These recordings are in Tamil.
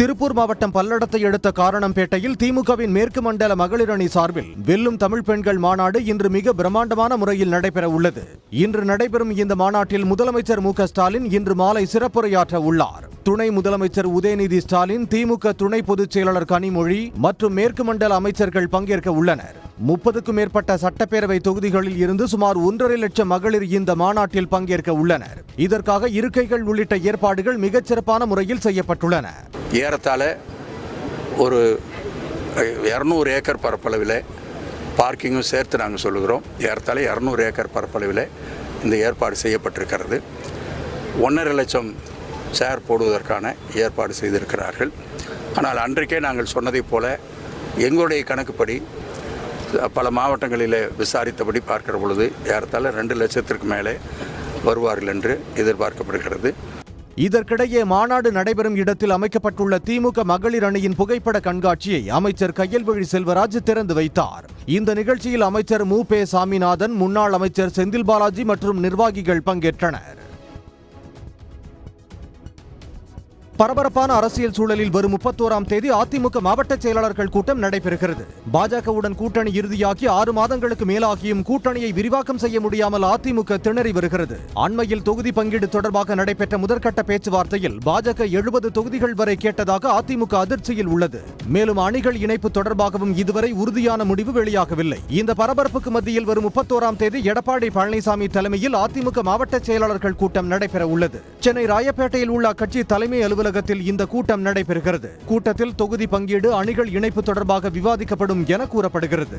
திருப்பூர் மாவட்டம் பல்லடத்தை அடுத்த காரணம்பேட்டையில் திமுகவின் மேற்கு மண்டல மகளிர் அணி சார்பில் வெல்லும் தமிழ் பெண்கள் மாநாடு இன்று மிக பிரம்மாண்டமான முறையில் நடைபெற உள்ளது. இன்று நடைபெறும் இந்த மாநாட்டில் முதலமைச்சர் மு க ஸ்டாலின் இன்று மாலை சிறப்புரையாற்ற உள்ளார். துணை முதலமைச்சர் உதயநிதி ஸ்டாலின், திமுக துணை பொதுச் செயலாளர் கனிமொழி மற்றும் மேற்கு மண்டல அமைச்சர்கள் பங்கேற்க உள்ளனர். 30க்கும் மேற்பட்ட சட்டப்பேரவை தொகுதிகளில் இருந்து சுமார் 1.5 லட்சம் மகளிர் இந்த மாநாட்டில் பங்கேற்க உள்ளனர். இதற்காக இருக்கைகள் உள்ளிட்ட ஏற்பாடுகள் மிகச்சிறப்பான முறையில் செய்யப்பட்டுள்ளன. ஏறத்தாழ ஒரு 200 ஏக்கர் பரப்பளவில் பார்க்கிங்கும் சேர்த்து நாங்கள் சொல்லுகிறோம். ஏறத்தாழ 200 ஏக்கர் பரப்பளவில் இந்த ஏற்பாடு செய்யப்பட்டிருக்கிறது. 1.5 லட்சம் சேர் போடுவதற்கான ஏற்பாடு செய்திருக்கிறார்கள். ஆனால் அன்றைக்கே நாங்கள் சொன்னதைப் போல எங்களுடைய கணக்குப்படி பல மாவட்டங்களில் விசாரித்தபடி பார்க்கிற பொழுது ஏறத்தாழ 2 லட்சத்திற்கு மேலே வருவார்கள் என்று எதிர்பார்க்கப்படுகிறது. இதற்கிடையே மாநாடு நடைபெறும் இடத்தில் அமைக்கப்பட்டுள்ள திமுக மகளிர் அணியின் புகைப்பட கண்காட்சியை அமைச்சர் கையல்விழி செல்வராஜ் திறந்து வைத்தார். இந்த நிகழ்ச்சியில் அமைச்சர் மு பே சாமிநாதன், முன்னாள் அமைச்சர் செந்தில் பாலாஜி மற்றும் நிர்வாகிகள் பங்கேற்றனர். பரபரப்பான அரசியல் சூழலில் வரும் 31ஆம் தேதி அதிமுக மாவட்ட செயலாளர்கள் கூட்டம் நடைபெறுகிறது. பாஜகவுடன் கூட்டணி இறுதியாகி 6 மாதங்களுக்கு மேலாகியும் கூட்டணியை விரிவாக்கம் செய்ய முடியாமல் அதிமுக திணறி வருகிறது. அண்மையில் தொகுதி பங்கீடு தொடர்பாக நடைபெற்ற முதற்கட்ட பேச்சுவார்த்தையில் பாஜக 70 தொகுதிகள் வரை கேட்டதாக அதிமுக அதிர்ச்சியில் உள்ளது. மேலும் அணிகள் இணைப்பு தொடர்பாகவும் இதுவரை உறுதியான முடிவு வெளியாகவில்லை. இந்த பரபரப்புக்கு மத்தியில் வரும் 31ஆம் தேதி எடப்பாடி பழனிசாமி தலைமையில் அதிமுக மாவட்ட செயலாளர்கள் கூட்டம் நடைபெற உள்ளது. சென்னை ராயப்பேட்டையில் உள்ள அக்கட்சி தலைமை அலுவலகத்தில் இந்த கூட்டம் நடைபெறுகிறது. கூட்டத்தில் தொகுதி பங்கீடு, அணிகள் இணைப்பு தொடர்பாக விவாதிக்கப்படும் என கூறப்படுகிறது.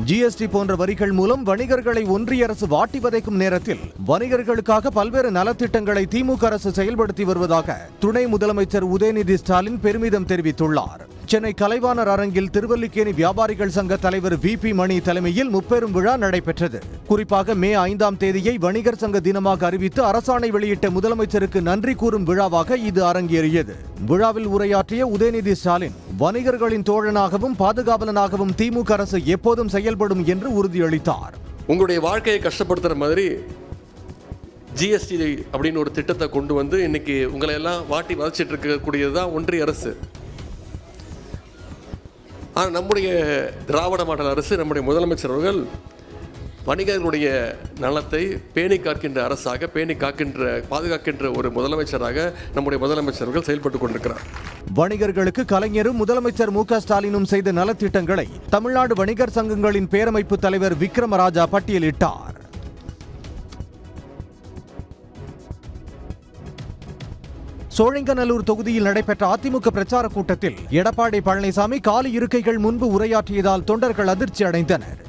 ஜிஎஸ்டி போன்ற வரிகள் மூலம் வணிகர்களை ஒன்றிய அரசு வாட்டி வதைக்கும் நேரத்தில் வணிகர்களுக்காக பல்வேறு நலத்திட்டங்களை திமுக அரசு செயல்படுத்தி வருவதாக துணை முதலமைச்சர் உதயநிதி ஸ்டாலின் பெருமிதம் தெரிவித்துள்ளார். சென்னை கலைவாணர் அரங்கில் திருவல்லிக்கேணி வியாபாரிகள் சங்க தலைவர் வி.பி. மணி தலைமையில் முப்பெரும் விழா நடைபெற்றது. குறிப்பாக மே 5ஆம் தேதியை வணிகர் சங்க தினமாக அறிவித்து அரசாணை வெளியிட்ட முதலமைச்சருக்கு நன்றி கூறும் விழாவாக இது அரங்கேறியது. விழாவில் உரையாற்றிய உதயநிதி ஸ்டாலின், வணிகர்களின் தோழனாகவும் பாதுகாவலனாகவும் திமுக அரசு எப்போதும் செயல்படும் என்று உறுதியளித்தார். உங்களுடைய வாழ்க்கையை கஷ்டப்படுத்துற மாதிரி ஜிஎஸ்டி அப்படின்னு ஒரு திட்டத்தை கொண்டு வந்து இன்னைக்கு உங்களை எல்லாம் வாட்டி வதச்சிட்டு இருக்கக்கூடியதுதான் ஒன்றிய அரசு. ஆனால் நம்முடைய திராவிட மாடல் அரசு, நம்முடைய முதலமைச்சர் அவர்கள் வணிகர்களுடைய நலத்தை பேணி காக்கின்ற அரசாக, பேணி காக்கின்ற, பாதுகாக்கின்ற ஒரு முதலமைச்சராக நம்முடைய முதலமைச்சர்கள் செயல்பட்டுக் கொண்டிருக்கிறார். வணிகர்களுக்கு கலைஞரும் முதலமைச்சர் மு க ஸ்டாலினும் செய்த நலத்திட்டங்களை தமிழ்நாடு வணிகர் சங்கங்களின் பேரமைப்பு தலைவர் விக்ரமராஜா பட்டியலிட்டார். சோழிங்கநல்லூர் தொகுதியில் நடைபெற்ற அதிமுக பிரச்சார கூட்டத்தில் எடப்பாடி பழனிசாமி காலி இருக்கைகள் முன்பு உரையாற்றியதால் தொண்டர்கள் அதிர்ச்சி அடைந்தனர்.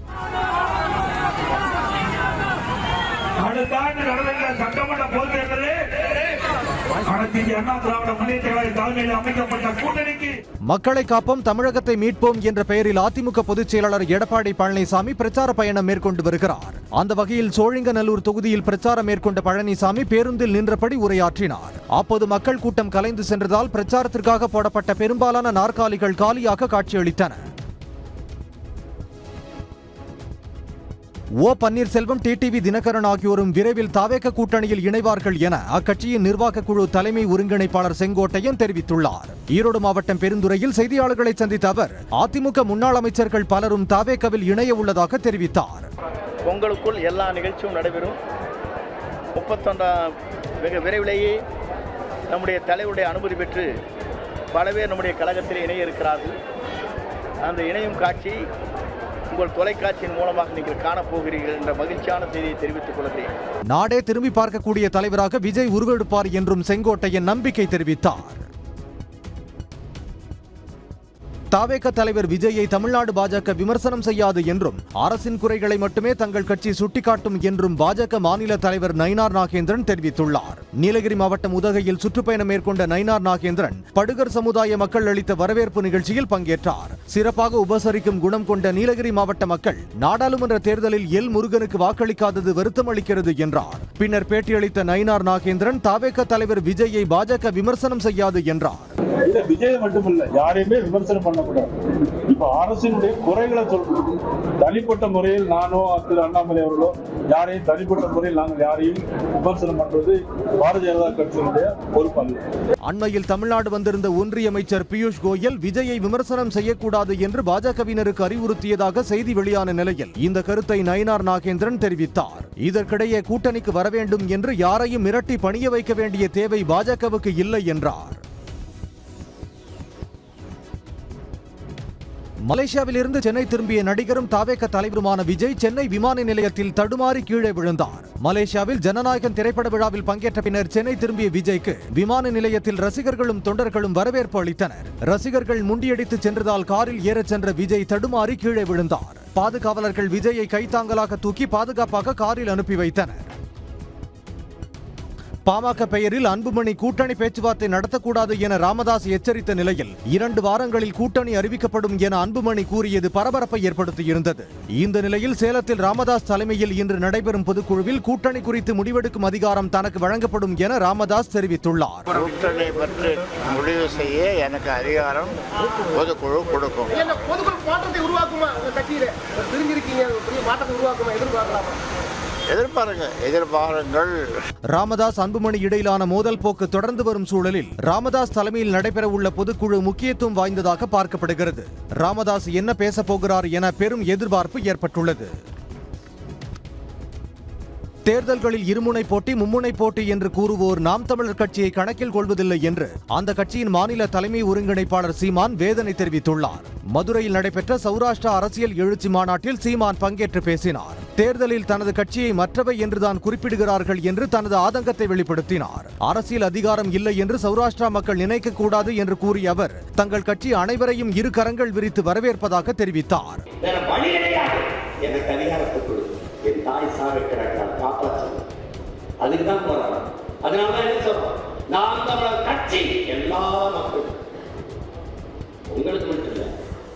மக்களை காப்போம், தமிழகத்தை மீட்போம் என்ற பெயரில் அதிமுக பொதுச் செயலாளர் எடப்பாடி பழனிசாமி பிரச்சார பயணம் மேற்கொண்டு வருகிறார். அந்த வகையில் சோழிங்கநல்லூர் தொகுதியில் பிரச்சாரம் மேற்கொண்ட பழனிசாமி பேருந்தில் நின்றபடி உரையாற்றினார். அப்போது மக்கள் கூட்டம் கலைந்து சென்றதால் பிரச்சாரத்திற்காக போடப்பட்ட பெரும்பாலான நாற்காலிகள் காலியாக காட்சியளித்தன. ஓ பன்னீர்செல்வம், டிடிவி தினகரன் ஆகியோரும் விரைவில் தாவேக கூட்டணியில் இணைவார்கள் என அக்கட்சியின் நிர்வாக குழு தலைமை ஒருங்கிணைப்பாளர் செங்கோட்டையன் தெரிவித்துள்ளார். ஈரோடு மாவட்டம் பெருந்துறையில் செய்தியாளர்களை சந்தித்த அவர், அதிமுக முன்னாள் அமைச்சர்கள் பலரும் தாவேகவில் இணைய உள்ளதாக தெரிவித்தார். பொங்கலுக்குள் எல்லா நிகழ்ச்சியும் நடைபெறும். 31 வெகு விரைவிலேயே நம்முடைய தலைவருடைய அனுமதி பெற்று பல பேர் நம்முடைய கழகத்தில் இணைய இருக்கிறார்கள். அந்த இணையும் காட்சி உங்கள் தொலைக்காட்சியின் மூலமாக நீங்கள் காணப்போகிறீர்கள் என்ற மகிழ்ச்சியான செய்தியை தெரிவித்துக் கொள்கிறேன். நாடே திரும்பி பார்க்கக்கூடிய தலைவராக விஜய் உருவெடுப்பார் என்றும் செங்கோட்டையன் நம்பிக்கை தெரிவித்தார். தாவேக தலைவர் விஜயை தமிழ்நாடு பாஜக விமர்சனம் செய்யாது என்றும் அரசின் குறைகளை மட்டுமே தங்கள் கட்சி சுட்டிக்காட்டும் என்றும் பாஜக மாநில தலைவர் நயினார் நாகேந்திரன் தெரிவித்துள்ளார். நீலகிரி மாவட்டம் உதகையில் சுற்றுப்பயணம் மேற்கொண்ட நயினார் நாகேந்திரன் படுகர் சமுதாய மக்கள் அளித்த வரவேற்பு நிகழ்ச்சியில் பங்கேற்றார். சிறப்பாக உபசரிக்கும் குணம் கொண்ட நீலகிரி மாவட்ட மக்கள் நாடாளுமன்ற தேர்தலில் எல் முருகனுக்கு வாக்களிக்காதது வருத்தம் அளிக்கிறது என்றார். பின்னர் பேட்டியளித்த நயினார் நாகேந்திரன் தாவேக தலைவர் விஜயை பாஜக விமர்சனம் செய்யாது என்றார். இதை விஜய் மட்டுமில்ல, யாரையுமே விமர்சனம் பண்ணக்கூடாது. இப்ப அரசினுடைய குறைகளை சொல்லணும். தனிப்பட்ட முறையில் நானோ திரு அண்ணாமலை அவர்களோ யாரையும் தனிப்பட்ட முறையில் நாங்கள் யாரையும் விமர்சனம் பண்றது பாரதிய ஜனதா கட்சியினுடைய பொறுப்பு அல்ல. அண்மையில் தமிழ்நாடு வந்திருந்த ஒன்றிய அமைச்சர் பியூஷ் கோயல் விஜயை விமர்சனம் செய்யக்கூடாது என்று பாஜகவினருக்கு அறிவுறுத்தியதாக செய்தி வெளியான நிலையில் இந்த கருத்தை நயினார் நாகேந்திரன் தெரிவித்தார். இதற்கிடையே கூட்டணிக்கு வர வேண்டும் என்று யாரையும் மிரட்டி பணிய வைக்க வேண்டிய தேவை பாஜகவுக்கு இல்லை என்றார். மலேசியாவிலிருந்து சென்னை திரும்பிய நடிகரும் தாவேக தலைவருமான விஜய் சென்னை விமான நிலையத்தில் தடுமாறி கீழே விழுந்தார். மலேசியாவில் ஜனநாயகன் திரைப்பட விழாவில் பங்கேற்ற பின்னர் சென்னை திரும்பிய விஜய்க்கு விமான நிலையத்தில் ரசிகர்களும் தொண்டர்களும் வரவேற்பு அளித்தனர். ரசிகர்கள் முண்டியடித்து சென்றதால் காரில் ஏறச் சென்ற விஜய் தடுமாறி கீழே விழுந்தார். பாதுகாவலர்கள் விஜயை கைத்தாங்கலாக தூக்கி பாதுகாப்பாக காரில் அனுப்பி வைத்தனர். பாமக பெயரில் அன்புமணி கூட்டணி பேச்சுவார்த்தை நடத்தக்கூடாது என ராமதாஸ் எச்சரித்த நிலையில் 2 வாரங்களில் கூட்டணி அறிவிக்கப்படும் என அன்புமணி கூறியது பரபரப்பை ஏற்படுத்தியிருந்தது. இந்த நிலையில் சேலத்தில் ராமதாஸ் தலைமையில் இன்று நடைபெறும் பொதுக்குழுவில் கூட்டணி குறித்து முடிவெடுக்கும் அதிகாரம் தனக்கு வழங்கப்படும் என ராமதாஸ் தெரிவித்துள்ளார். கூட்டணி பற்றி முடிவு செய்ய எனக்கு அதிகாரம் பொதுக்குழு கொடுக்கும். எதிர்பாருங்கள். ராமதாஸ் அன்புமணி இடையிலான மோதல் போக்கு தொடர்ந்து வரும் சூழலில் ராமதாஸ் தலைமையில் நடைபெறவுள்ள பொதுக்குழு முக்கியத்துவம் வாய்ந்ததாக பார்க்கப்படுகிறது. ராமதாஸ் என்ன பேசப் போகிறார் என பெரும் எதிர்பார்ப்பு ஏற்பட்டுள்ளது. தேர்தல்களில் இருமுனை போட்டி மும்முனை போட்டி என்று கூறுவோர் நாம் தமிழர் கட்சியை கணக்கில் கொள்வதில்லை என்று அந்த கட்சியின் மாநில தலைமை ஒருங்கிணைப்பாளர் சீமான் வேதனை தெரிவித்துள்ளார். மதுரையில் நடைபெற்ற சௌராஷ்டிரா அரசியல் எழுச்சி மாநாட்டில் சீமான் பங்கேற்று பேசினார். தேர்தலில் தனது கட்சியை மற்றவை என்றுதான் குறிப்பிடுகிறார்கள் என்று தனது ஆதங்கத்தை வெளிப்படுத்தினார். அரசியல் அதிகாரம் இல்லை என்று சௌராஷ்டிரா மக்கள் நினைக்கக்கூடாது என்று கூறிய அவர் தங்கள் கட்சி அனைவரையும் இரு கரங்கள் விரித்து வரவேற்பதாக தெரிவித்தார். என் தாய் சாவிக்கிறார்கள் காப்பாற்றணும், அதுக்கு தான் போராடும். அதனால தான் என்ன சொல்றோம், நாம் தமிழர் கட்சி எல்லா மக்களும், உங்களுக்கு மட்டும் இல்லை,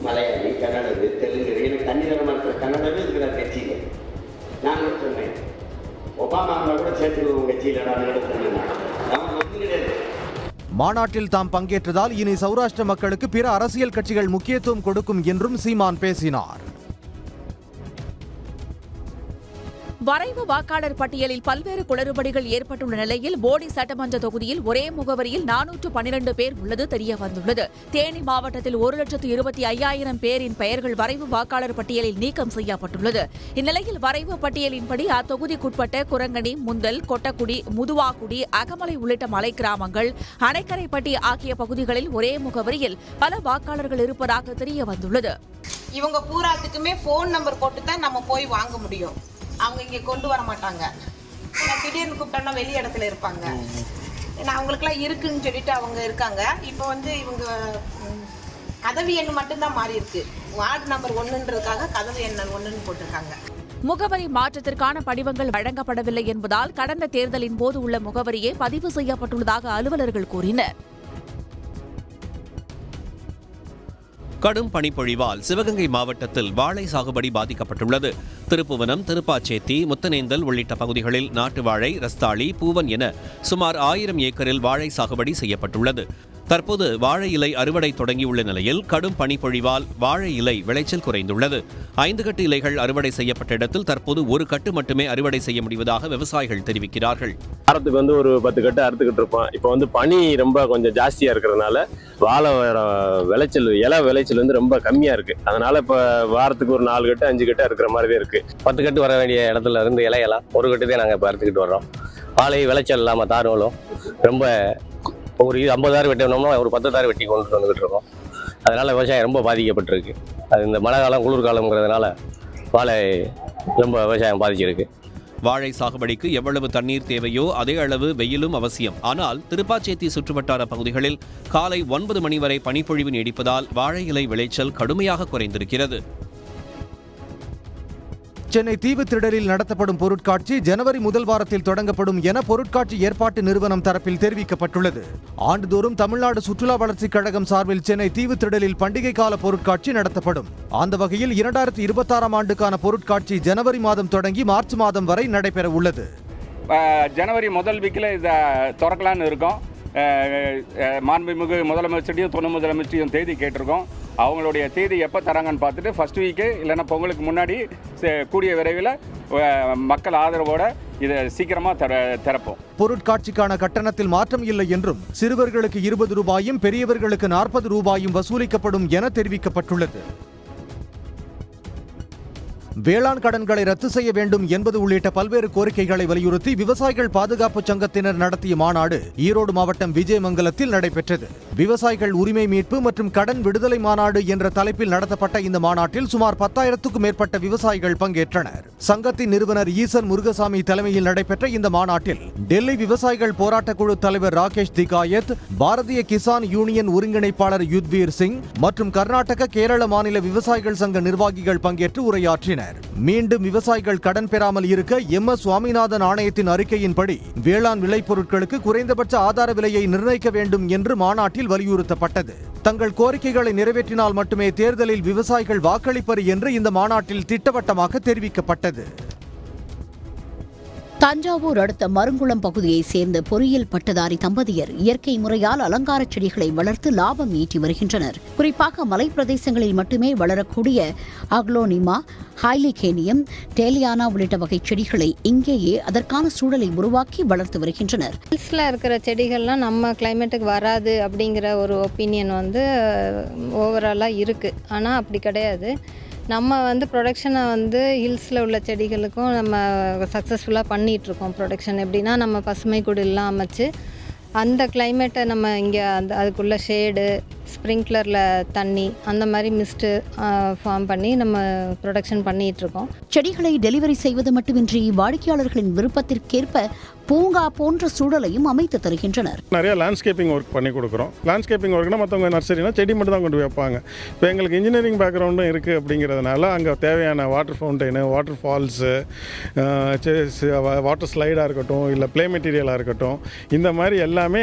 மலையாளி, கன்னடது, தெலுங்கு, எனக்கு தண்ணீரமாக இருக்கிற கன்னடமே இருக்கிற கட்சியில் நாங்கள் சொன்னேன். ஒபாமாவில் கூட சேர்த்துருவோம் கட்சியில் நான் நடத்தினேன். நமக்கு ஒன்று கிடையாது. மாநாட்டில் தாம் பங்கேற்றதால் இனி சௌராஷ்டிர மக்களுக்கு பிற அரசியல் கட்சிகள் முக்கியத்துவம் கொடுக்கும் என்றும் சீமான் பேசினார். வரைவு வாக்காளர் பட்டியலில் பல்வேறு குளறுபடிகள் ஏற்பட்டுள்ள நிலையில் போடி சட்டமன்ற தொகுதியில் ஒரே முகவரியில் 412 பேர் உள்ளது தெரியவந்துள்ளது. தேனி மாவட்டத்தில் 1,25,000 பேரின் பெயர்கள் வரைவு வாக்காளர் பட்டியலில் நீக்கம் செய்யப்பட்டுள்ளது. இந்நிலையில் வரைவு பட்டியலின்படி அத்தொகுதிக்குட்பட்ட குரங்கணி, முந்தல், கொட்டக்குடி, முதுவாக்குடி, அகமலை உள்ளிட்ட மலை கிராமங்கள், அணைக்கரைப்பட்டி ஆகிய பகுதிகளில் ஒரே முகவரியில் பல வாக்காளர்கள் இருப்பதாக தெரியவந்துள்ளது. இவங்க பூராத்துக்குமே போன் நம்பர் போட்டு தான் நம்ம போய் வாங்க முடியும். அவங்க இங்கே கொண்டு வர மாட்டாங்க. திடீர்னு கூப்பிட்டோம்னா வெளி இடத்துல இருப்பாங்க. ஏன்னா அவங்களுக்குலாம் இருக்குன்னு சொல்லிட்டு அவங்க இருக்காங்க. இப்போ இவங்க கதவு எண் மட்டும்தான் மாறி இருக்கு. வார்டு நம்பர் 1ன்றதுக்காக கதவு எண் 1ன்னு போட்டிருக்காங்க. முகவரி மாற்றத்திற்கான படிவங்கள் வழங்கப்படவில்லை என்பதால் கடந்த தேர்தலின் போது உள்ள முகவரியே பதிவு செய்யப்பட்டுள்ளதாக அலுவலர்கள் கூறினர். கடும் பனிப்பொழிவால் சிவகங்கை மாவட்டத்தில் வாழை சாகுபடி பாதிக்கப்பட்டுள்ளது. திருப்புவனம், திருப்பாச்சேத்தி, முத்தனேந்தல் உள்ளிட்ட பகுதிகளில் நாட்டு வாழை, ரஸ்தாளி, பூவன் என சுமார் 1000 ஏக்கரில் வாழை சாகுபடி செய்யப்பட்டுள்ளது. தற்போது வாழை இலை அறுவடை தொடங்கியுள்ள நிலையில் கடும் பனிப்பொழிவால் வாழை இலை விளைச்சல் குறைந்துள்ளது. 5 கட்டு இலைகள் அறுவடை செய்யப்பட்ட இடத்தில் தற்போது 1 கட்டு மட்டுமே அறுவடை செய்ய முடிவதாக விவசாயிகள் தெரிவிக்கிறார்கள். வாரத்துக்கு ஒரு 10 கட்டு அறுத்துக்கிட்டு இருப்போம். இப்போ பனி ரொம்ப கொஞ்சம் ஜாஸ்தியா இருக்கிறதுனால வாழை விளைச்சல், இலை விளைச்சல் ரொம்ப கம்மியா இருக்கு. அதனால இப்ப வாரத்துக்கு ஒரு 4 கட்டு 5 கட்டு இருக்கிற மாதிரியே இருக்கு. 10 கட்டு வர வேண்டிய இடத்துல இருந்து இலையெல்லாம் 1 கட்டு தான் நாங்கள் இப்போ அறுத்துக்கிட்டு வர்றோம். வாழை விளைச்சல் இல்லாமல் தாரோலும் ரொம்ப ஒரு 50,000 வெட்டணும்னா ஒரு 10,000 வெட்டி கொண்டு வந்துகிட்டு இருக்கோம். அதனால விவசாயம் ரொம்ப பாதிக்கப்பட்டிருக்கு. அது இந்த மழை காலம், குளிர்காலங்கிறதுனால வாழை ரொம்ப விவசாயம் பாதிச்சிருக்கு. வாழை சாகுபடிக்கு எவ்வளவு தண்ணீர் தேவையோ அதே அளவு வெயிலும் அவசியம். ஆனால் திருப்பாச்சேத்தி சுற்றுவட்டார பகுதிகளில் காலை 9 மணி வரை பனிப்பொழிவு நீடிப்பதால் வாழை இலை விளைச்சல் கடுமையாக குறைந்திருக்கிறது. சென்னை தீவுத்திடலில் நடத்தப்படும் பொருட்காட்சி ஜனவரி முதல் வாரத்தில் தொடங்கப்படும் என பொருட்காட்சி ஏற்பாட்டு நிறுவனம் தரப்பில் தெரிவிக்கப்பட்டுள்ளது. ஆண்டுதோறும் தமிழ்நாடு சுற்றுலா வளர்ச்சிக் கழகம் சார்பில் சென்னை தீவுத்திடலில் பண்டிகை கால பொருட்காட்சி நடத்தப்படும். அந்த வகையில் 2026ஆம் ஆண்டுக்கான பொருட்காட்சி ஜனவரி மாதம் தொடங்கி மார்ச் மாதம் வரை நடைபெற உள்ளது. ஜனவரி முதல் வீக்கில் இதை திறக்கலான்னு இருக்கோம். மாண்புமிகு முதலமைச்சரையும் துணை முதலமைச்சரையும் தேதி கேட்டிருக்கோம். அவங்களுடைய தேதி எப்போ தராங்கன்னு பார்த்துட்டு ஃபர்ஸ்ட் வீக்கு இல்லைன்னா பொங்கலுக்கு முன்னாடி கூடிய விரைவில் மக்கள் ஆதரவோட இதை சீக்கிரமாக திறப்போம். பொருட்காட்சிக்கான கட்டணத்தில் மாற்றம் இல்லை என்றும் சிறுவர்களுக்கு 20 ரூபாயும் பெரியவர்களுக்கு 40 ரூபாயும் வசூலிக்கப்படும் என தெரிவிக்கப்பட்டுள்ளது. வேளாண் கடன்களை ரத்து செய்ய வேண்டும் என்பது உள்ளிட்ட பல்வேறு கோரிக்கைகளை வலியுறுத்தி விவசாயிகள் பாதுகாப்பு சங்கத்தினர் நடத்திய மாநாடு ஈரோடு மாவட்டம் விஜயமங்கலத்தில் நடைபெற்றது. விவசாயிகள் உரிமை மீட்பு மற்றும் கடன் விடுதலை மாநாடு என்ற தலைப்பில் நடத்தப்பட்ட இந்த மாநாட்டில் சுமார் 10,000க்கும் மேற்பட்ட விவசாயிகள் பங்கேற்றனர். சங்கத்தின் நிறுவனர் ஈசன் முருகசாமி தலைமையில் நடைபெற்ற இந்த மாநாட்டில் டெல்லி விவசாயிகள் போராட்டக் குழு தலைவர் ராகேஷ் திகாயத், பாரதிய கிசான் யூனியன் ஒருங்கிணைப்பாளர் யுத்வீர் சிங் மற்றும் கர்நாடக கேரள மாநில விவசாயிகள் சங்க நிர்வாகிகள் பங்கேற்று உரையாற்றினர். மீண்டும் விவசாயிகள் கடன் பெறாமல் இருக்க MS சுவாமிநாதன் ஆணையத்தின் அறிக்கையின்படி வேளாண் விளைபொருட்களுக்கு குறைந்தபட்ச ஆதார விலையை நிர்ணயிக்க வேண்டும் என்று மாநாட்டில் வலியுறுத்தப்பட்டது. தங்கள் கோரிக்கைகளை நிறைவேற்றினால் மட்டுமே தேர்தலில் விவசாயிகள் வாக்களிப்பர் என்று இந்த மாநாட்டில் திட்டவட்டமாக தெரிவிக்கப்பட்டது. தஞ்சாவூர் அடுத்த மருங்குளம் பகுதியைச் சேர்ந்த பொறியியல் பட்டதாரி தம்பதியர் இயற்கை முறையால் அலங்கார செடிகளை வளர்த்து லாபம் ஈட்டி வருகின்றனர். குறிப்பாக மலைப்பிரதேசங்களில் மட்டுமே வளரக்கூடிய அக்லோனிமா, ஹைலிகேனியம், டேலியானா உள்ளிட்ட வகை செடிகளை இங்கேயே அதற்கான சூழலை உருவாக்கி வளர்த்து வருகின்றனர். ஹில்ஸில் இருக்கிற செடிகள்லாம் நம்ம கிளைமேட்டுக்கு வராது அப்படிங்கிற ஒரு ஒப்பீனியன் ஓவராலாக இருக்குது. ஆனால் அப்படி கிடையாது. நம்ம ப்ரொடக்ஷனை ஹில்ஸில் உள்ள செடிகளுக்கும் நம்ம சக்ஸஸ்ஃபுல்லாக பண்ணிகிட்ருக்கோம். ப்ரொடக்ஷன் எப்படின்னா, நம்ம பசுமை குடிலாம் அமைச்சு அந்த கிளைமேட்டை நம்ம இங்கே அதுக்குள்ள ஷேடு, ஸ்ப்ரிங்க்லரில் தண்ணி, அந்த மாதிரி மிஸ்ட்டு ஃபார்ம் பண்ணி நம்ம ப்ரொடக்ஷன் பண்ணிகிட்ருக்கோம். செடிகளை டெலிவரி செய்வது மட்டுமின்றி வாடிக்கையாளர்களின் விருப்பத்திற்கேற்ப பூங்கா போன்ற சூழலையும் அமைத்து தருகின்றனர். நிறைய லேண்ட்ஸ்கேப்பிங் ஒர்க் பண்ணி கொடுக்குறோம். லேண்ட்ஸ்கேப்பிங் ஒர்க்னா மற்றவங்க நர்சரினா செடி மட்டும் தான் கொண்டு போய் வைப்பாங்க. இப்போ எங்களுக்கு இன்ஜினியரிங் பேக்ரவுண்டும் இருக்குது அப்படிங்கிறதுனால அங்கே தேவையான water fountain, water falls, water ஸ்லைடாக இருக்கட்டும், இல்லை ப்ளே மெட்டீரியலாக இருக்கட்டும், இந்த மாதிரி எல்லாமே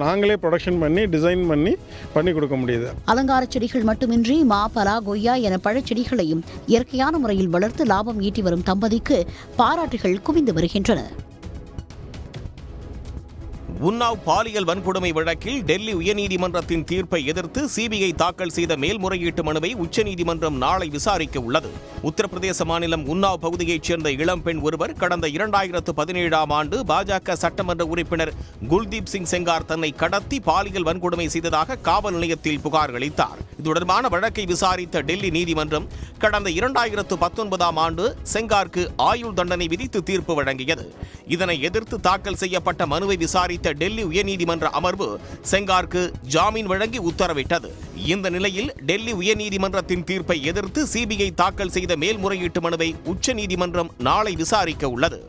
நாங்களே ப்ரொடக்ஷன் பண்ணி டிசைன் பண்ணி கொடுக்க முடியுது. அலங்கார செடிகள் மட்டுமின்றி மா, பலா, கொய்யா என பழச்செடிகளையும் இயற்கையான முறையில் வளர்த்து லாபம் ஈட்டி வரும் தம்பதிக்கு பாராட்டுகள் குவிந்து வருகின்றன. உன்னாவ் பாலியல் வன்கொடுமை வழக்கில் டெல்லி உயர்நீதிமன்றத்தின் தீர்ப்பை எதிர்த்து சிபிஐ தாக்கல் செய்த மேல்முறையீட்டு மனுவை உச்சநீதிமன்றம் நாளை விசாரிக்க உள்ளது. உத்தரப்பிரதேச மாநிலம் உன்னாவ் பகுதியைச் சேர்ந்த இளம்பெண் ஒருவர் கடந்த 2017ஆம் ஆண்டு பாஜக சட்டமன்ற உறுப்பினர் குல்தீப் சிங் செங்கார் தன்னை கடத்தி பாலியல் வன்கொடுமை செய்ததாக காவல் நிலையத்தில் புகார் அளித்தார். இது தொடர்பான வழக்கை விசாரித்த டெல்லி நீதிமன்றம் கடந்த 2019ஆம் ஆண்டு செங்காருக்கு ஆயுள் தண்டனை விதித்து தீர்ப்பு வழங்கியது. இதனை எதிர்த்து தாக்கல் செய்யப்பட்ட மனுவை விசாரித்த டெல்லி உயர்நீதிமன்ற அமர்வு செங்காருக்கு ஜாமீன் வழங்கி உத்தரவிட்டது. இந்த நிலையில் டெல்லி உயர்நீதிமன்றத்தின் தீர்ப்பை எதிர்த்து சிபிஐ தாக்கல் செய்த மேல்முறையீட்டு மனுவை உச்சநீதிமன்றம் நாளை விசாரிக்க உள்ளது.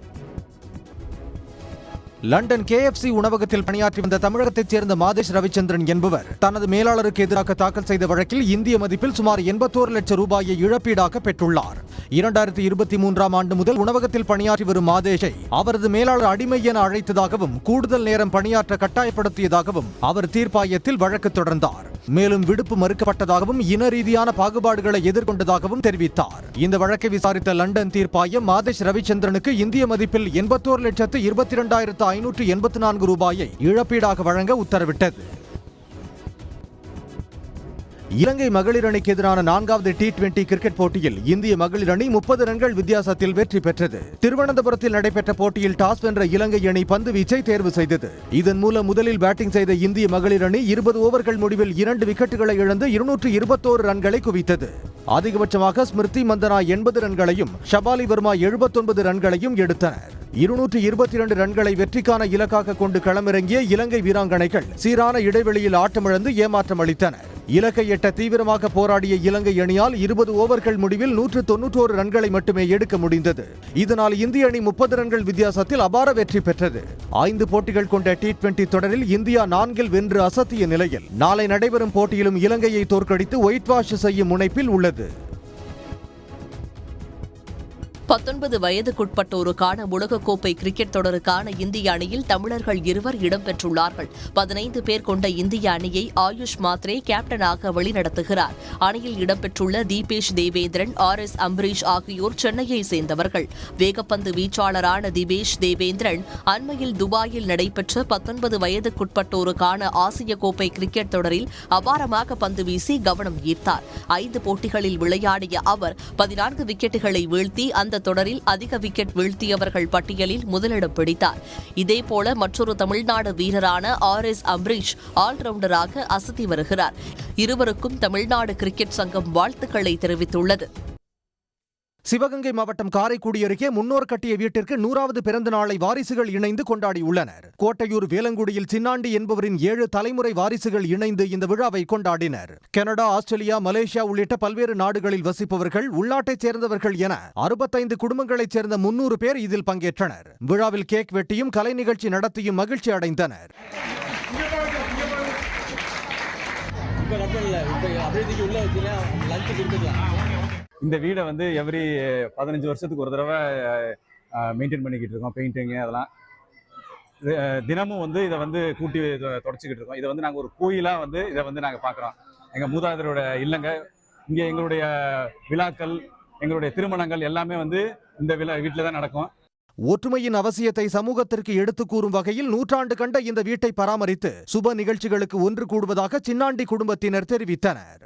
லண்டன் KFC உணவகத்தில் பணியாற்றி வந்த தமிழகத்தைச் சேர்ந்த மாதேஷ் ரவிச்சந்திரன் என்பவர் தனது மேலாளருக்கு எதிராக தாக்கல் செய்த வழக்கில் இந்திய மதிப்பில் சுமார் 81 லட்சம் ரூபாயை இழப்பீடாக பெற்றுள்ளார். 2023ஆம் ஆண்டு முதல் உணவகத்தில் பணியாற்றி வரும் மாதேஷை அவரது மேலாளர் அடிமை என அழைத்ததாகவும் கூடுதல் நேரம் பணியாற்ற கட்டாயப்படுத்தியதாகவும் அவர் தீர்ப்பாயத்தில் வழக்கு தொடர்ந்தார். மேலும் விடுப்பு மறுக்கப்பட்டதாகவும் இன ரீதியான பாகுபாடுகளை எதிர்கொண்டதாகவும் தெரிவித்தார். இந்த வழக்கை விசாரித்த லண்டன் தீர்ப்பாயம் மாதேஷ் ரவிச்சந்திரனுக்கு இந்திய மதிப்பில் 81,22,584 ரூபாயை இழப்பீடாக வழங்க உத்தரவிட்டது. இலங்கை மகளிர் அணிக்கு எதிரான 4வது T20 கிரிக்கெட் போட்டியில் இந்திய மகளிர் அணி 30 ரன்கள் வித்தியாசத்தில் வெற்றி பெற்றது. திருவனந்தபுரத்தில் நடைபெற்ற போட்டியில் டாஸ் வென்ற இலங்கை அணி பந்து வீச்சை தேர்வு செய்தது. இதன் மூலம் முதலில் பேட்டிங் செய்த இந்திய மகளிர் அணி 20 ஓவர்கள் முடிவில் 2 விக்கெட்டுகளை இழந்து 221 ரன்களை குவித்தது. அதிகபட்சமாக ஸ்மிருதி மந்தனா 80 ரன்களையும் ஷபாலி வர்மா 79 ரன்களையும் எடுத்தனர். 222 ரன்களை வெற்றிக்கான இலக்காக கொண்டு களமிறங்கிய இலங்கை வீராங்கனைகள் சீரான இடைவெளியில் ஆட்டமிழந்து ஏமாற்றம் அளித்தனர். இலக்கை எட்ட தீவிரமாக போராடிய இலங்கை அணியால் 20 ஓவர்கள் முடிவில் 191 ரன்களை மட்டுமே எடுக்க முடிந்தது. இதனால் இந்திய அணி 30 ரன்கள் வித்தியாசத்தில் அபார வெற்றி பெற்றது. 5 போட்டிகள் கொண்ட T20 தொடரில் இந்தியா 4 வென்று அசத்திய நிலையில் நாளை நடைபெறும் போட்டியிலும் இலங்கையை தோற்கடித்து ஒயிட் வாஷ் செய்யும் முனைப்பில் உள்ளது. 19 வயதுக்குட்பட்டோருக்கான உலகக்கோப்பை கிரிக்கெட் தொடருக்கான இந்திய அணியில் தமிழர்கள் 2 இடம்பெற்றுள்ளார்கள். 15 பேர் கொண்ட இந்திய அணியை ஆயுஷ் மாத்ரே கேப்டனாக வழிநடத்துகிறார். அணியில் இடம்பெற்றுள்ள தீபேஷ் தேவேந்திரன், RS அம்பரீஷ் ஆகியோர் சென்னையை சேர்ந்தவர்கள். வேகப்பந்து வீச்சாளரான தீபேஷ் தேவேந்திரன் அண்மையில் துபாயில் நடைபெற்ற 19 வயதுக்குட்பட்டோருக்கான ஆசிய கோப்பை கிரிக்கெட் தொடரில் அபாரமாக பந்து வீசி கவனம் ஈர்த்தார். 5 போட்டிகளில் விளையாடிய அவர் 14 விக்கெட்டுகளை வீழ்த்தி அந்த தொடரில் அதிக விக்கெட் வீழ்த்தியவர்கள் பட்டியலில் முதலிடம் பிடித்தார். இதேபோல மற்றொரு தமிழ்நாடு வீரரான RS அம்பரீஷ் ஆல்ரவுண்டராக அசத்தி வருகிறார். இருவருக்கும் தமிழ்நாடு கிரிக்கெட் சங்கம் வாழ்த்துக்களை தெரிவித்துள்ளது. சிவகங்கை மாவட்டம் காரைக்குடி அருகே முன்னோர் கட்டிய வீட்டிற்கு 100வது பிறந்த நாளை வாரிசுகள் இணைந்து கொண்டாடியுள்ளனர். கோட்டையூர் வேலங்குடியில் சின்னாண்டி என்பவரின் 7 தலைமுறை வாரிசுகள் இணைந்து இந்த விழாவை கொண்டாடினர். கனடா, ஆஸ்திரேலியா, மலேசியா உள்ளிட்ட பல்வேறு நாடுகளில் வசிப்பவர்கள், உள்நாட்டைச் சேர்ந்தவர்கள் என 65 குடும்பங்களைச் சேர்ந்த 300 பேர் இதில் பங்கேற்றனர். விழாவில் கேக் வெட்டியும் கலை நிகழ்ச்சி நடத்தியும் மகிழ்ச்சி அடைந்தனர். இந்த வீடை வந்து எவ்ரி 15 வருஷத்துக்கு ஒரு தடவை மெயின்டைன் பண்ணிக்கிட்டு இருக்கோம். பெயிண்டிங்கு அதெல்லாம் தினமும் வந்து இதை வந்து கூட்டி தொடச்சிக்கிட்டு இருக்கோம். இதை வந்து நாங்கள் ஒரு கோயிலாக வந்து இதை வந்து நாங்கள் பார்க்குறோம். எங்கள் மூதாதையரோட இல்லங்க, இங்கே எங்களுடைய விழாக்கள், எங்களுடைய திருமணங்கள் எல்லாமே வந்து இந்த வீட்டில் தான் நடக்கும். ஒற்றுமையின் அவசியத்தை சமூகத்திற்கு எடுத்துக் கூறும் வகையில் 100 ஆண்டு கண்ட இந்த வீட்டை பராமரித்து சுப நிகழ்ச்சிகளுக்கு ஒன்று கூடுவதாக சின்னாண்டி குடும்பத்தினர் தெரிவித்தனர்.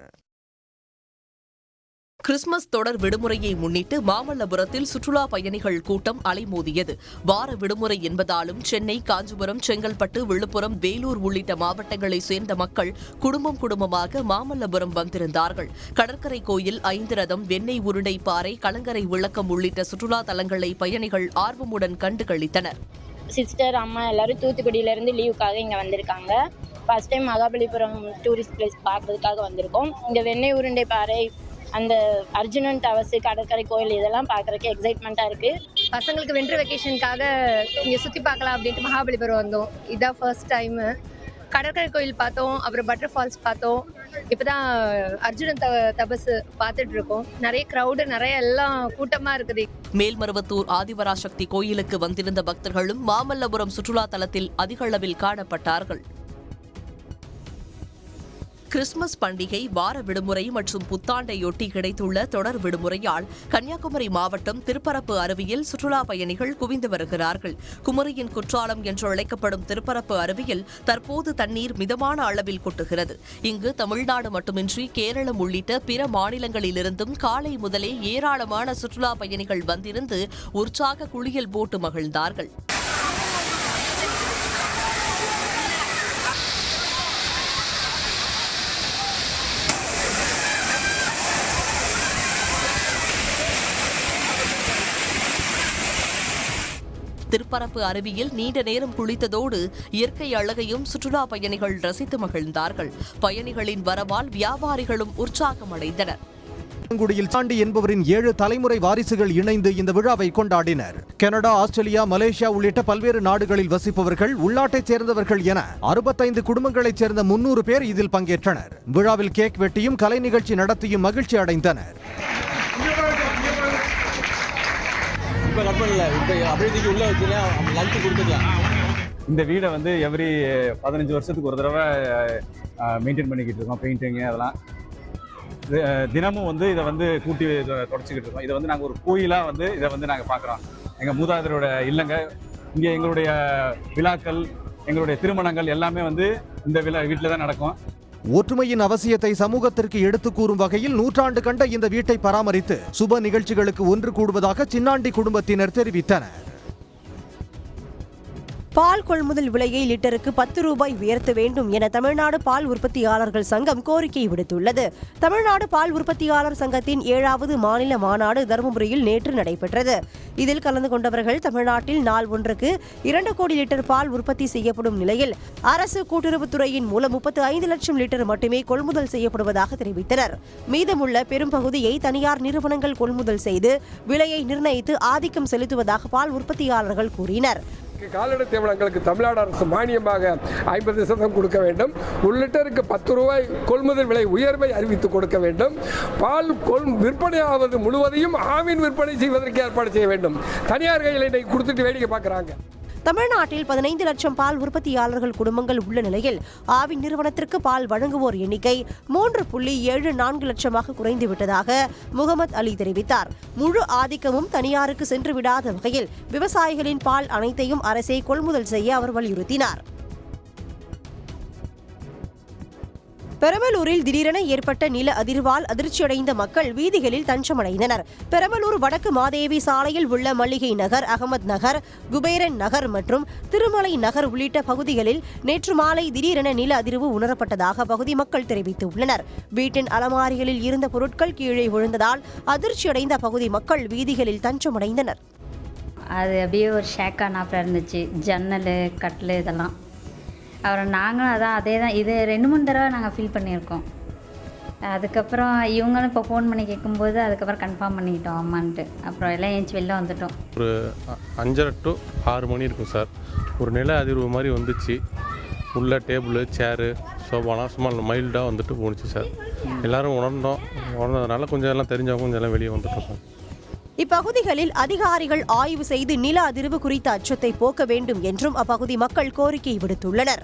கிறிஸ்துமஸ் தொடர் விடுமுறையை முன்னிட்டு மாமல்லபுரத்தில் சுற்றுலா பயணிகள் கூட்டம் அலைமோதியது. வார விடுமுறை என்பதாலும் சென்னை, காஞ்சிபுரம், செங்கல்பட்டு, விழுப்புரம், வேலூர் உள்ளிட்ட மாவட்டங்களைச் சேர்ந்த மக்கள் குடும்பமாக மாமல்லபுரம் வந்திருந்தார்கள். கடற்கரை கோயில், 5 ரதம், வெண்ணெய் உருண்டை பாறை, கலங்கரை விளக்கம் உள்ளிட்ட சுற்றுலா தலங்களை பயணிகள் ஆர்வமுடன் கண்டு களித்தனர். சிஸ்டர், அம்மா எல்லாரும் தூத்துக்குடியிலேருந்து லீவுக்காக இங்கே வந்திருக்காங்க. First time Mahabalipuram tourist place பார்க்கறதுக்காக வந்திருக்கோம். இங்கே வெண்ணெய் உருண்டை பாறை, அந்த அர்ஜுனன் டவர்ஸு, கடற்கரை கோயில் இதெல்லாம் பார்க்குறதுக்கு எக்ஸைட்மெண்ட்டாக இருக்குது. பசங்களுக்கு வின்டர் வெக்கேஷனுக்காக இங்கே சுற்றி பார்க்கலாம் அப்படின்ட்டு மகாபலிபுரம் வந்தோம். இதான் ஃபர்ஸ்ட் டைமு. கடற்கரை கோயில் பார்த்தோம், அப்புறம் பட்டர் ஃபால்ஸ் பார்த்தோம். இப்போ தான் அர்ஜுனன் தபஸ் பார்த்துட்டு இருக்கோம். நிறைய க்ரௌடு, நிறைய எல்லாம் கூட்டமாக இருக்குது. மேல்மருவத்தூர் ஆதிபராசக்தி கோயிலுக்கு வந்திருந்த பக்தர்களும் மாமல்லபுரம் சுற்றுலா தலத்தில் அதிக அளவில் காணப்பட்டார்கள். கிறிஸ்துமஸ் பண்டிகை, வார விடுமுறை மற்றும் புத்தாண்டையொட்டி கிடைத்துள்ள தொடர் விடுமுறையால் கன்னியாகுமரி மாவட்டம் திருப்பரப்பு அருவியில் சுற்றுலா பயணிகள் குவிந்து வருகிறார்கள். குமரியின் குற்றாலம் என்று அழைக்கப்படும் திருப்பரப்பு அருவியில் தற்போது தண்ணீர் மிதமான அளவில் கொட்டுகிறது. இங்கு தமிழ்நாடு மட்டுமின்றி கேரளம் உள்ளிட்ட பிற மாநிலங்களிலிருந்தும் காலை முதலே ஏராளமான சுற்றுலா பயணிகள் வந்திருந்து உற்சாக குளியல் போட்டு மகிழ்ந்தார்கள். திருப்பரப்பு அருவியில் நீண்ட நேரம் குளித்ததோடு இயற்கை அழகையும் சுற்றுலா பயணிகள் ரசித்து மகிழ்ந்தார்கள். பயணிகளின் வரவால் வியாபாரிகளும் உற்சாகமடைந்தனர். வேலங்குடியில் சாண்டி என்பவரின் 7 தலைமுறை வாரிசுகள் இணைந்து இந்த விழாவை கொண்டாடினர். கனடா, ஆஸ்திரேலியா, மலேசியா உள்ளிட்ட பல்வேறு நாடுகளில் வசிப்பவர்கள், உள்நாட்டைச் சேர்ந்தவர்கள் என 65 குடும்பங்களைச் சேர்ந்த 300 பேர் இதில் பங்கேற்றனர். விழாவில் கேக் வெட்டியும் கலை நிகழ்ச்சி நடத்தியும் மகிழ்ச்சி அடைந்தனர். இந்த வீடை வந்து எவ்ரி 15 வருஷத்துக்கு ஒரு தடவை மெயின்டைன் பண்ணிக்கிட்டு இருக்கோம். பெயிண்டிங்கு அதெல்லாம் தினமும் வந்து இதை வந்து கூட்டி தொடச்சிக்கிட்டு இருக்கோம். இதை வந்து நாங்கள் ஒரு கோயிலாக வந்து இதை வந்து நாங்கள் பார்க்குறோம். எங்கள் மூதாதையரோட இல்லங்க, இங்கே எங்களுடைய விழாக்கள், எங்களுடைய திருமணங்கள் எல்லாமே வந்து இந்த வீட்டில் தான் நடக்கும். ஒற்றுமையின் அவசியத்தை சமூகத்திற்கு எடுத்துக் கூறும் வகையில் 100 ஆண்டு கண்ட இந்த வீட்டை பராமரித்து சுப நிகழ்ச்சிகளுக்கு ஒன்று கூடுவதாக சின்னாண்டி குடும்பத்தினர் தெரிவித்தனர். பால் கொள்முதல் விலையை லிட்டருக்கு 10 ரூபாய் உயர்த்த வேண்டும் என தமிழ்நாடு பால் உற்பத்தியாளர்கள் சங்கம் கோரிக்கை விடுத்துள்ளது. தமிழ்நாடு பால் உற்பத்தியாளர் சங்கத்தின் 7வது மாநில மாநாடு தருமபுரியில் நேற்று நடைபெற்றது. இதில் கலந்து கொண்டவர்கள் தமிழ்நாட்டில் நாள் ஒன்றுக்கு 2 கோடி லிட்டர் பால் உற்பத்தி செய்யப்படும் நிலையில் அரசு கூட்டுறவுத்துறையின் மூலம் 35 லட்சம் லிட்டர் மட்டுமே கொள்முதல் செய்யப்படுவதாக தெரிவித்தனர். மீதமுள்ள பெரும்பகுதியை தனியார் நிறுவனங்கள் கொள்முதல் செய்து விலையை நிர்ணயித்து ஆதிக்கம் செலுத்துவதாக பால் உற்பத்தியாளர்கள் கூறினர். கால்நடை தீவனங்களுக்கு தமிழ்நாடு அரசு மானியமாக 50% கொடுக்க வேண்டும். ஒரு லிட்டருக்கு 10 ரூபாய் கொள்முதல் விலை உயர்வை அறிவித்து கொடுக்க வேண்டும். பால் விற்பனையாவது முழுவதையும் ஆவின் விற்பனை செய்வதற்கு ஏற்பாடு செய்ய வேண்டும். தனியார் கையில் இன்னைக்கு கொடுத்துட்டு வேடிக்கை பார்க்குறாங்க. தமிழ்நாட்டில் 15 லட்சம் பால் உற்பத்தியாளர்கள் குடும்பங்கள் உள்ள நிலையில் ஆவின் நிறுவனத்திற்கு பால் வழங்குவோர் எண்ணிக்கை 3.74 லட்சமாக குறைந்துவிட்டதாக முகமது அலி தெரிவித்தார். முழு ஆதிக்கமும் தனியாருக்கு சென்று விடாத வகையில் விவசாயிகளின் பால் அனைத்தையும் அரசே கொள்முதல் செய்ய அவர் வலியுறுத்தினார். பெரம்பலூரில் திடீரென ஏற்பட்ட நில அதிர்வால் அதிர்ச்சியடைந்த மக்கள் வீதிகளில் தஞ்சமடைந்தனர். பெரம்பலூர் வடக்கு மாதேவி சாலையில் உள்ள மல்லிகை நகர், அகமது நகர், குபேரன் நகர் மற்றும் திருமலை நகர் உள்ளிட்ட பகுதிகளில் நேற்று மாலை திடீரென நில அதிர்வு உணரப்பட்டதாக பகுதி மக்கள் தெரிவித்துள்ளனர். வீட்டின் அலமாரிகளில் இருந்த பொருட்கள் கீழே விழுந்ததால் அதிர்ச்சியடைந்த பகுதி மக்கள் வீதிகளில் தஞ்சமடைந்தனர். அது அப்படியே ஒரு ஷேக்கானாப்பில் இருந்துச்சு, ஜன்னல் கட்டில் இதெல்லாம். அப்புறம் நாங்களும் அதே தான் இது 2-3 தடவை நாங்கள் ஃபீல் பண்ணியிருக்கோம். அதுக்கப்புறம் இவங்களும் இப்போ ஃபோன் பண்ணி கேட்கும்போது அதுக்கப்புறம் கன்ஃபார்ம் பண்ணிக்கிட்டோம் அம்மான்ட்டு. அப்புறம் எல்லாம் ஏஞ்சி வெளில வந்துட்டோம். ஒரு 5:30 to 6 மணி இருக்கும் சார். ஒரு நில அதிர்வு மாதிரி வந்துச்சு. உள்ள டேபிள், சேரு, சோஃபாலாம் சும்மா மைல்டாக வந்துட்டு போணுச்சு சார். எல்லோரும் உணர்ந்ததுனால கொஞ்சம் எல்லாம் தெரிஞ்சவங்க கொஞ்சம் எல்லாம் வெளியே வந்துட்டோம் சார். இப்பகுதிகளில் அதிகாரிகள் ஆய்வு செய்து நில அதிர்வு குறித்த அச்சத்தை போக்க வேண்டும் என்றும் அப்பகுதி மக்கள் கோரிக்கை விடுத்துள்ளனர்.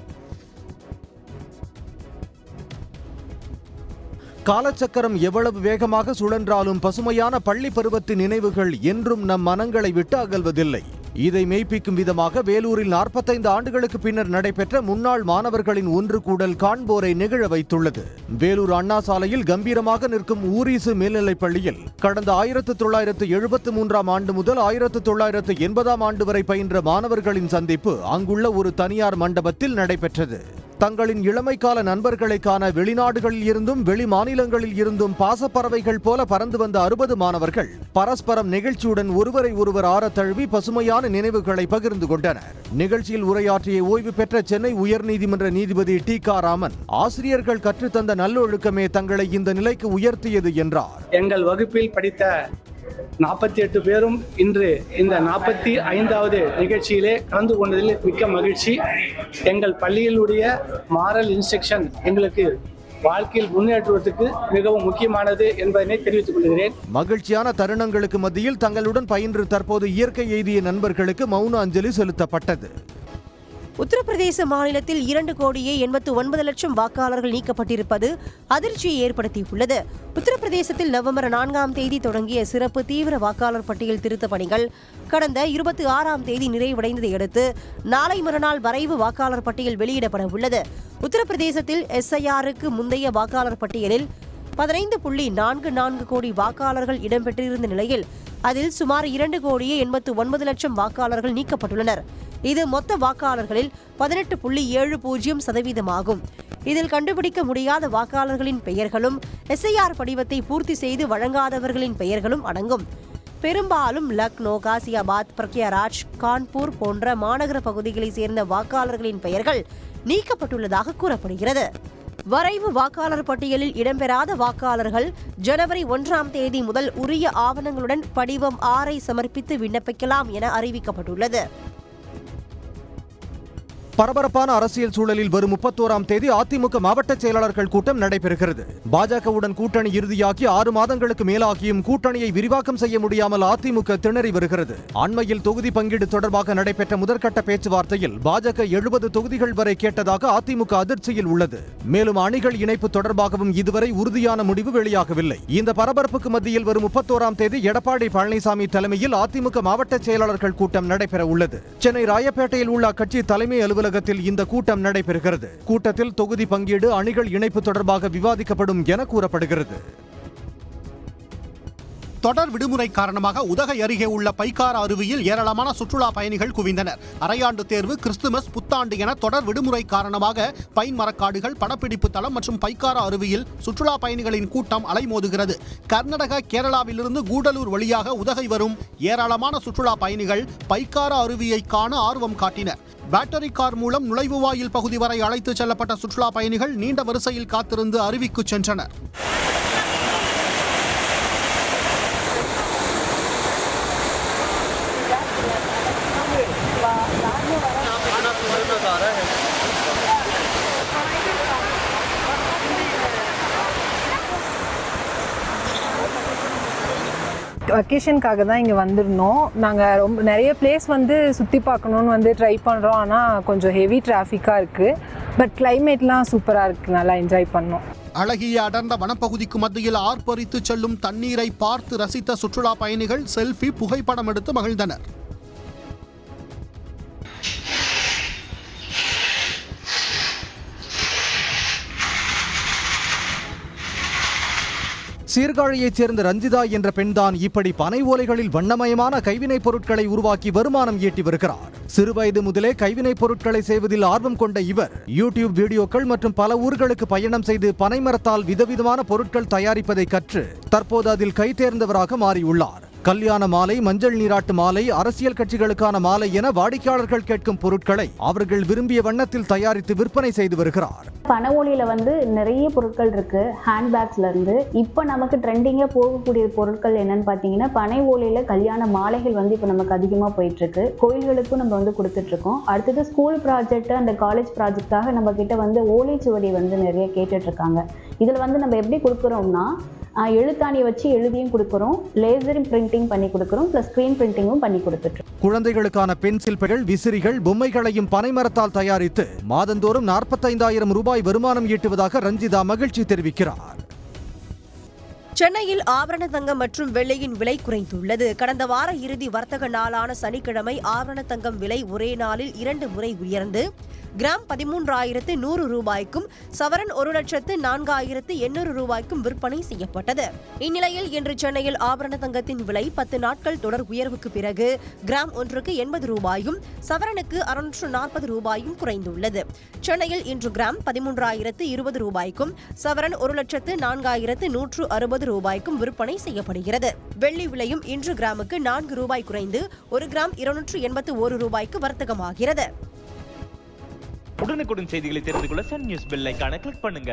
காலச்சக்கரம் எவ்வளவு வேகமாக சுழன்றாலும் பசுமையான பள்ளி பருவத்து நினைவுகள் என்றும் நம் மனங்களை விட்டு அகல்வதில்லை. இதை மெய்ப்பிக்கும் விதமாக வேலூரில் 45 ஆண்டுகளுக்கு பின்னர் நடைபெற்ற முன்னாள் மாணவர்களின் ஒன்று கூடல் காண்போரை நிகழ வைத்துள்ளது. வேலூர் அண்ணா சாலையில் கம்பீரமாக நிற்கும் ஊரிசு மேல்நிலைப் பள்ளியில் கடந்த 1973ஆம் ஆண்டு முதல் 1980ஆம் ஆண்டு வரை பயின்ற மாணவர்களின் சந்திப்பு அங்குள்ள ஒரு தனியார் மண்டபத்தில் நடைபெற்றது. தங்களின் இளமைக்கால நண்பர்களை காண வெளிநாடுகளில் இருந்தும் வெளி மாநிலங்களில் இருந்தும் பாசப்பறவைகள் போல பறந்து வந்த 60 மாணவர்கள் பரஸ்பரம் நிகழ்ச்சியுடன் ஒருவரை ஒருவர் ஆற தழுவி பசுமையான நினைவுகளை பகிர்ந்து கொண்டனர். நிகழ்ச்சியில் உரையாற்றிய ஓய்வு பெற்ற சென்னை உயர்நீதிமன்ற நீதிபதி டி.க. ராமன், ஆசிரியர்கள் கற்றுத்தந்த நல்லொழுக்கமே தங்களை இந்த நிலைக்கு உயர்த்தியது என்றார். எங்கள் வகுப்பில் படித்த 48 பேரும் இன்று இந்த 45வது நிகழ்ச்சியிலே கலந்து கொண்டதில் மிக்க மகிழ்ச்சி. எங்கள் பள்ளியிலுடைய மாரல் இன்ஸ்ட்ரக்ஷன் எங்களுக்கு வாழ்க்கையில் முன்னேற்றுவதற்கு மிகவும் முக்கியமானது என்பதனை தெரிவித்துக் கொள்கிறேன். மகிழ்ச்சியான தருணங்களுக்கு மத்தியில் தங்களுடன் பயின்று தற்போது இயற்கை எய்திய நண்பர்களுக்கு மௌன அஞ்சலி செலுத்தப்பட்டது. உத்தரப்பிரதேச மாநிலத்தில் 2,89 லட்சம் வாக்காளர்கள் நீக்கப்பட்டிருப்பது அதிர்ச்சியை ஏற்படுத்தியுள்ளது. உத்தரப்பிரதேசத்தில் நவம்பர் 4ஆம் தேதி தொடங்கிய சிறப்பு தீவிர வாக்காளர் பட்டியல் திருத்த பணிகள் கடந்த 26ஆம் தேதி நிறைவடைந்ததை அடுத்து நாளை மறுநாள் வரைவு வாக்காளர் பட்டியல் வெளியிடப்பட உள்ளது. உத்தரப்பிரதேசத்தில் SIRக்கு முந்தைய வாக்காளர் பட்டியலில் 15.44 கோடி வாக்காளர்கள் இடம்பெற்றிருந்த நிலையில் அதில் சுமார் 2,89 லட்சம் வாக்காளர்கள் நீக்கப்பட்டுள்ளனர். இது மொத்த வாக்காளர்களில் 18.70% ஆகும். இதில் கண்டுபிடிக்க முடியாத வாக்காளர்களின் பெயர்களும் SIR படிவத்தை பூர்த்தி செய்து வழங்காதவர்களின் பெயர்களும் அடங்கும். பெரும்பாலும் லக்னோ, காசியாபாத், பிரக்யாராஜ், கான்பூர் போன்ற மாநகர பகுதிகளை சேர்ந்த வாக்காளர்களின் பெயர்கள் நீக்கப்பட்டுள்ளதாக கூறப்படுகிறது. வரைவு வாக்காளர் பட்டியலில் இடம்பெறாத வாக்காளர்கள் ஜனவரி 1ஆம் தேதி முதல் உரிய ஆவணங்களுடன் படிவம் 6 சமர்ப்பித்து விண்ணப்பிக்கலாம் என அறிவிக்கப்பட்டுள்ளது. பரபரப்பான அரசியல் சூழலில் வரும் 31ஆம் தேதி அதிமுக மாவட்ட செயலாளர்கள் கூட்டம் நடைபெறுகிறது. பாஜகவுடன் கூட்டணி இறுதியாகி 6 மாதங்களுக்கு மேலாகியும் கூட்டணியை விரிவாக்கம் செய்ய முடியாமல் அதிமுக திணறி வருகிறது. அண்மையில் தொகுதி பங்கீடு தொடர்பாக நடைபெற்ற முதற்கட்ட பேச்சுவார்த்தையில் பாஜக 70 தொகுதிகள் வரை கேட்டதாக அதிமுக அதிர்ச்சியில் உள்ளது. மேலும் அணிகள் இணைப்பு தொடர்பாகவும் இதுவரை உறுதியான முடிவு வெளியாகவில்லை. இந்த பரபரப்புக்கு மத்தியில் வரும் 31ஆம் தேதி எடப்பாடி பழனிசாமி தலைமையில் அதிமுக மாவட்ட செயலாளர்கள் கூட்டம் நடைபெற உள்ளது. சென்னை ராயப்பேட்டையில் உள்ள அக்கட்சி தலைமை அலுவலகத்தில் இந்த கூட்டம் நடைபெறுகிறது. கூட்டத்தில் தொகுதி பங்கீடு, அணிகள் இணைப்பு தொடர்பாக விவாதிக்கப்படும் என கூறப்படுகிறது. தொடர் விடுமுறை காரணமாக உதகை அருகே உள்ள பைக்காரா அருவியில் ஏராளமான சுற்றுலா பயணிகள் குவிந்தனர். அரையாண்டு தேர்வு, கிறிஸ்துமஸ், புத்தாண்டு என தொடர் விடுமுறை காரணமாக பைன் மரக்காடுகள், படப்பிடிப்பு தளம் மற்றும் பைக்காரா அருவியில் சுற்றுலா பயணிகளின் கூட்டம் அலைமோதுகிறது. கர்நாடகா, கேரளாவிலிருந்து கூடலூர் வழியாக உதகை வரும் ஏராளமான சுற்றுலா பயணிகள் பைக்காரா அருவியை காண ஆர்வம் காட்டினர். பேட்டரி கார் மூலம் நுழைவு வாயில் பகுதி வரை அழைத்துச் செல்லப்பட்ட சுற்றுலா பயணிகள் நீண்ட வரிசையில் காத்திருந்து அருவிக்கு சென்றனர். வெக்கேஷனுக்காக தான் இங்கே வந்திருந்தோம். நாங்கள் நிறைய பிளேஸ் சுற்றி பார்க்கணுன்னு ட்ரை பண்ணுறோம். ஆனால் கொஞ்சம் ஹெவி டிராஃபிக்காக இருக்குது. பட் கிளைமேட்லாம் சூப்பராக இருக்குது, நல்லா என்ஜாய் பண்ணோம். அழகிய அடர்ந்த வனப்பகுதிக்கு மத்தியில் ஆர்ப்பரித்து செல்லும் தண்ணீரை பார்த்து ரசித்த சுற்றுலா பயணிகள் செல்ஃபி புகைப்படம் எடுத்து மகிழ்ந்தனர். சீர்காழியைச் சேர்ந்த ரஞ்சிதா என்ற பெண்தான் இப்படி பனை ஓலைகளில் வண்ணமயமான கைவினைப் பொருட்களை உருவாக்கி வருமானம் ஈட்டி வருகிறார். சிறுவயது முதலே கைவினைப் பொருட்களை செய்வதில் ஆர்வம் கொண்ட இவர் யூடியூப் வீடியோக்கள் மற்றும் பல ஊர்களுக்கு பயணம் செய்து பனைமரத்தால் விதவிதமான பொருட்கள் தயாரிப்பதை கற்று தற்போது அதில் கைதேர்ந்தவராக மாறியுள்ளார். கல்யாண மாலை, மஞ்சள் நீராட்டு மாலை, அரசியல் கட்சிகளுக்கான மாலை என வாடிக்கையாளர்கள் கேட்கும் பொருட்களை அவர்கள் விரும்பிய வண்ணத்தில் தயாரித்து விற்பனை செய்து வருகிறார். பனை ஓலையில நிறைய பொருட்கள் இருக்கு. ஹேண்ட்பேக்ஸ்ல இருந்து இப்போ நமக்கு ட்ரெண்டிங்கா போகக்கூடிய பொருட்கள் என்னன்னு பாத்தீங்கன்னா, பனை ஓலையில கல்யாண மாலைகள் இப்போ நமக்கு அதிகமா போயிட்டு இருக்கு. கோயில்களுக்கும் நம்ம கொடுத்துட்டு இருக்கோம். அடுத்தது ஸ்கூல் ப்ராஜெக்ட் அண்ட் காலேஜ் ப்ராஜெக்டாக நம்ம கிட்ட ஓலைச்சுவடி நிறைய கேட்டுட்டு இருக்காங்க. இதுல நம்ம எப்படி கொடுக்குறோம்னா, எழுத்தாணி வச்சு எழுதியும் கொடுக்குறோம், லேசர் பிரிண்டிங் பண்ணி கொடுக்குறோம், பிளஸ் ஸ்கிரீன் பிரிண்டிங்கும் பண்ணி கொடுத்துட்டோம். குழந்தைகளுக்கான பென்சில் பெகள், விசிறிகள், பொம்மைகளையும் பனைமரத்தால் தயாரித்து மாதந்தோறும் 45,000 ரூபாய் வருமானம் ஈட்டுவதாக ரஞ்சிதா மகிழ்ச்சி தெரிவிக்கிறார். சென்னையில் ஆபரண தங்கம் மற்றும் வெள்ளியின் விலை குறைந்துள்ளது. கடந்த வார இறுதி வர்த்தக நாளான சனிக்கிழமை ஆபரண தங்கம் விலை ஒரே நாளில் 2 முறை உயர்ந்து கிராம் 13,100 ரூபாய்க்கும் சவரன் 1,04,800 ரூபாய்க்கும் விற்பனை செய்யப்பட்டது. இந்நிலையில் இன்று சென்னையில் ஆபரண தங்கத்தின் விலை 10 நாட்கள் தொடர் உயர்வுக்கு பிறகு கிராம் ஒன்றுக்கு 80 ரூபாயும் சவரனுக்கு 640 ரூபாயும் குறைந்துள்ளது. சென்னையில் இன்று கிராம் 13,020 ரூபாய்க்கும் சவரன் 1,04,160 ரூபாய்க்கும் விற்பனை செய்யப்படுகிறது. வெள்ளி விலையும் இன்று கிராமுக்கு 4 ரூபாய் குறைந்து 1 கிராம் 281 ரூபாய்க்கு வர்த்தகமாகிறது. உடனுக்குடன் செய்திகளை தெரிந்து கொள்ள சன் நியூஸ் பெல் ஐகானை கிளிக் பண்ணுங்க.